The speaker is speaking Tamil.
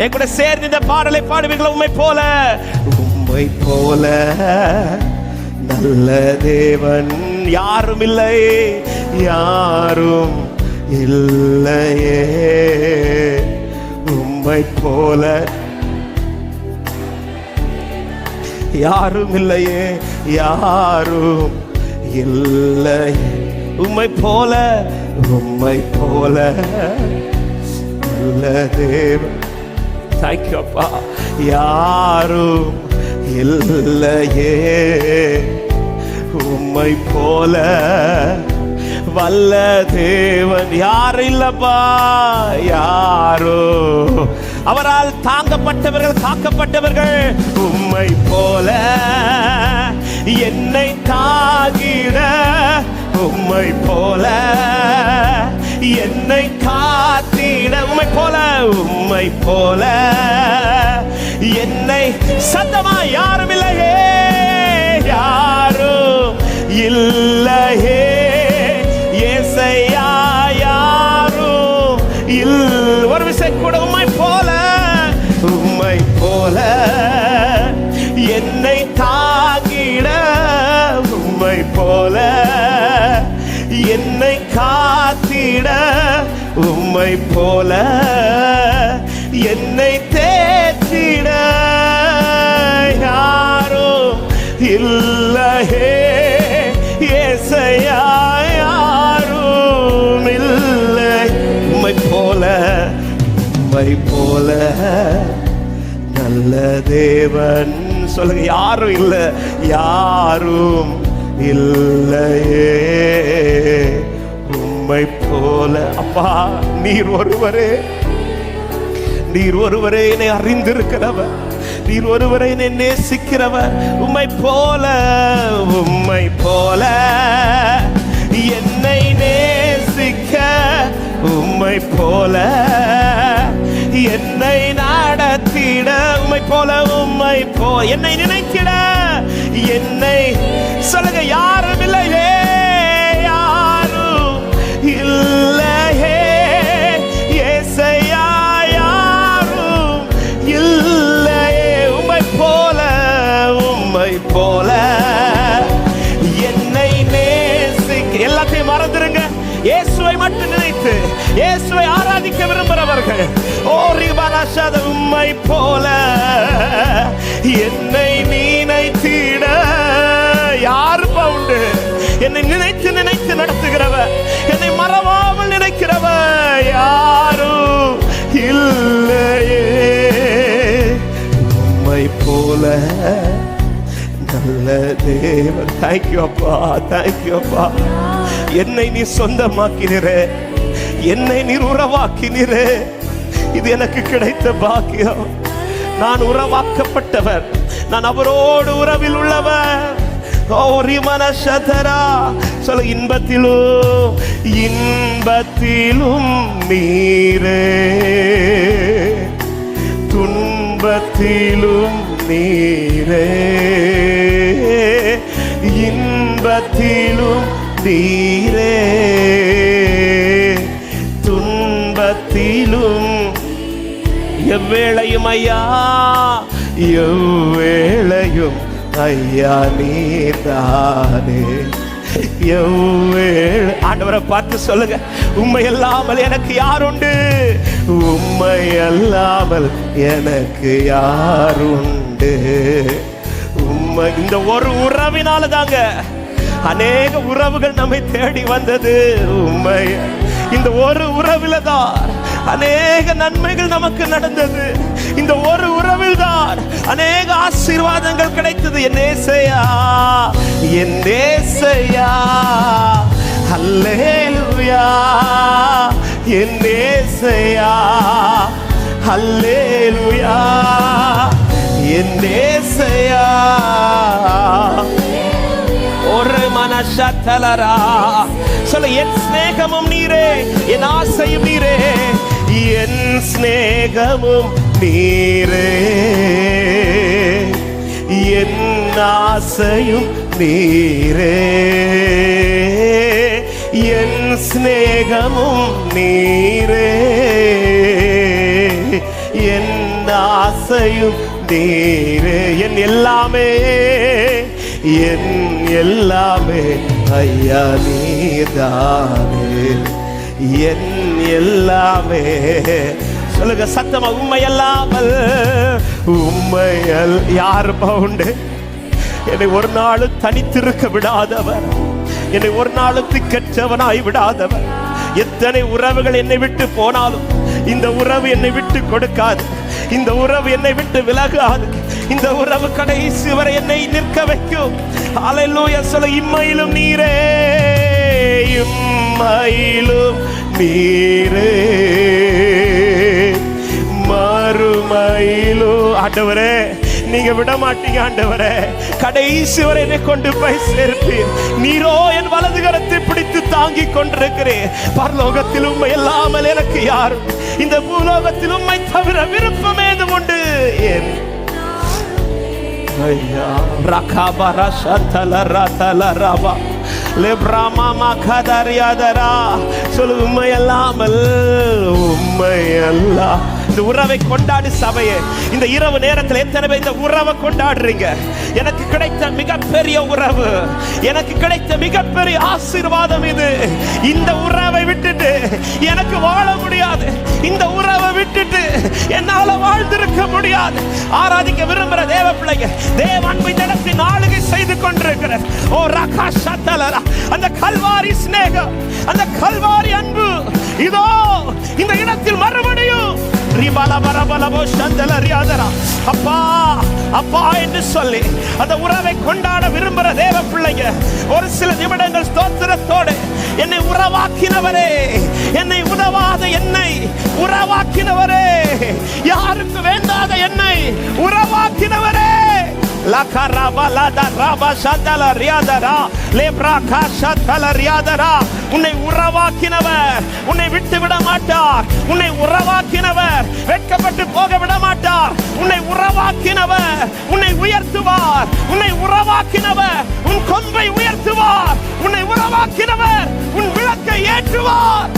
என் கூட சேர்ந்து இந்த பாடலை பாடுவீங்களா? உம்மை போல, உம்மை போல நல்ல தேவன் யாரும் இல்லை, யாரும் இல்லையே. உம்மை போல யாரும் இல்லையே, யாரும் இல்லை. உம்மை போல, உம்மை போல நல்ல தேவன். தேங்க்யூ அப்பா. யாரும் இல்லையே, உம்மை போல வல்ல தேவன் யாரும் இல்லப்பா. யாரோ அவரால் தாங்கப்பட்டவர்கள், காக்கப்பட்டவர்கள். உம்மை போல என்னை தாங்கிட, உம்மை போல என்னை காத்திட, உம்மை போல, உம்மை போல என்னை சத்தமா யாரும் இல்லையே, யாரும் இல்லையே. ஏசையா யாரும் ஒரு விஷயம் கூட. உம்மை போல, உம்மை போல என்னை தாங்கிட, உம்மை போல என்னை காத்திட, உம்மை போல என்னை தேற்றிட யாரும் இல்லையே. ஏசையா யாரும் இல்லை. உம்மை போல, உம்மை போல நல்ல தேவன். சொல்லுங்க, யாரும் இல்லை, யாரும் இல்லையே. உம்மை போல அப்பா, நீர் ஒருவரே, நீர் ஒருவரே என்னை அறிந்திருக்கிறவர், நீர் ஒருவரை என்னை நேசிக்கிறவர். உம்மை போல, உம்மை போல என்னை நேசிக்க, உம்மை போல என்னை நடத்திட, உம்மை போல, உம்மை என்னை நினைக்கிட, என்னை சொல்லுங்க யாரும் இல்லையே, யாரும் இல்லையே. ஏசையா யாரும் இல்லையே. உம்மை போல, உம்மை போல என்னை நேசிக்க. எல்லாத்தையும் மறந்துருங்க, இயேசுவை மட்டும் நினைத்து இயேசுவை ஆராதிக்க விரும்புகிறவர்கள். ஓ ரிபானாஷாத, உம்மை போல என்னை நினைத்திட யாருப்பா உண்டு? என்னை நினைத்து நினைத்து நடத்துகிறவ, என்னை மறவாமல் நினைக்கிறவ யாரும் இல்லையே. உம்மை போல நல்ல தேவன். தேங்க்யூ அப்பா, தேங்க்யூ அப்பா. என்னை நீ சொந்தமாக்கினீரே, என்னை நீர் உறவாக்கினீரே. இது எனக்கு கிடைத்த பாக்கியம். நான் உறவாக்கப்பட்டவர், நான் அவரோடு உறவில் உள்ளவர். சொல்ல, இன்பத்திலும் இன்பத்திலும் நீரே, துன்பத்திலும் நீரே, இன்பத்திலும் நீரே, துன்பத்திலும். எவ்வேளையும் ஐயா, எவ்வேளையும் ஐயா நீதானே. ஆண்டவரை பார்த்து சொல்லுங்க, உம்மை அல்லாமல் எனக்கு யாருண்டு? உம்மை அல்லாமல் எனக்கு யாருண்டு? உம்மை இந்த ஒரு உறவினால தாங்க அநேக உறவுகள் நம்மை தேடி வந்தது. உம்மை இந்த ஒரு உறவில தான் அநேக நன்மைகள் நமக்கு நடந்தது. இந்த ஒரு உறவில் தான் அநேக ஆசீர்வாதங்கள் கிடைத்தது. என் ஏசையா, என் ஏசையா, அல்லேலூயா, என் ஏசையா, அல்லேலூயா, என் ஏசையா. ஒரு மனசத்தலரா சொல்ல, என் ஸ்நேகமும் நீரே, என் ஆசையும் நீரே, என் ஸ்நேகமும் நீரே, என் ஆசையும் நீரே, என் ஸ்நேகமும் நீரே, என் என் ஆசையும் நீரே. என் எல்லாமே, என் எல்லாமே ஐயா நீதானே, என் எல்லாமே. சொல்லுங்க சத்தமா, உண்மையல்லாமல் உண்மையல் யாருப்பா உண்டு? என்னை ஒரு நாள் தனித்திருக்க விடாதவர், என்னை ஒரு நாள் திக்கற்றவனாய் விடாதவர். எத்தனை உறவுகள் என்னை விட்டு போனாலும் இந்த உறவு என்னை விட்டு கொடுக்காது, இந்த உறவு என்னை விட்டு விலகாது, இந்த உறவு கடைசி வரை என்னை நிற்க வைக்கும். ஹல்லேலூயா. சொல்ல, இம்மையிலும் நீரே, இம்மையிலும் நீரே, மறுமையிலும். ஆண்டவரே, நீங்க விட மாட்டீங்க ஆண்டவரே, கடைசி வரை என்னை கொண்டு போய் சேர்ப்பீர். நீரோ என் வலது கரத்தை பிடித்து தாங்கிக் கொண்டிருக்கிறேன். பரலோகத்தில் உண்மை இல்லாமல் எனக்கு யாரும், இந்த பூலோகத்தில் உண்மை தவிர விருப்பம் ஏதும் உண்டு? என் ஐயா ரகாபரா சதல ரதல ரபா லெப்ராமா மகதரியாதரா. சொல்லு, உண்மை இல்லாமல் உண்மை அல்ல. இந்த உறவை கொண்டாடு சபையே. இந்த இரவு நேரத்தில் எத்தனை பேர் இந்த உறவை கொண்டாடுறீங்க? எனக்கு கிடைத்த மிகப்பெரிய உறவு, எனக்கு கிடைத்த மிகப்பெரிய ஆசீர்வாதம் இது. இந்த உறவை விட்டுட்டு எனக்கு வாழ முடியாது, இந்த உறவை விட்டுட்டு என்னால வாழ்ந்திருக்க முடியாது. ஆராதிக்க விரும்புகிற தேவ பிள்ளைங்க, தேவ அன்பை நடத்தி நாளுகை செய்து கொண்டிருக்கிற ஓ ரகா சத்தலரா, அந்த கல்வாரி சிநேகம், அந்த கல்வாரி அன்பு இதோ இந்த இடத்தில் மறுபடியும் அப்பா அப்பா என்று சொல்லி அந்த உறவை கொண்டாட விரும்புகிற தேவ பிள்ளைங்க, ஒரு சில நிமிடங்கள் ஸ்தோத்திரத்தோடு, என்னை உறவாக்கினவரே, என்னை உதவாத என்னை உறவாக்கினவரே, யாருக்கு வேண்டாத என்னை உறவாக்கினவரே, உன்னை உறவாக்கினவர் உன்னை விட்டு விட மாட்டார். உன்னை உறவாக்கினவர் வெட்கப்பட்டு போக விட மாட்டார். உன்னை உறவாக்கினவர் உன்னை உயர்த்துவார். உன்னை உறவாக்கினவர் உன் கொம்பை உயர்த்துவார். உன்னை உறவாக்கினவர் உன் விளக்கை ஏற்றுவார்.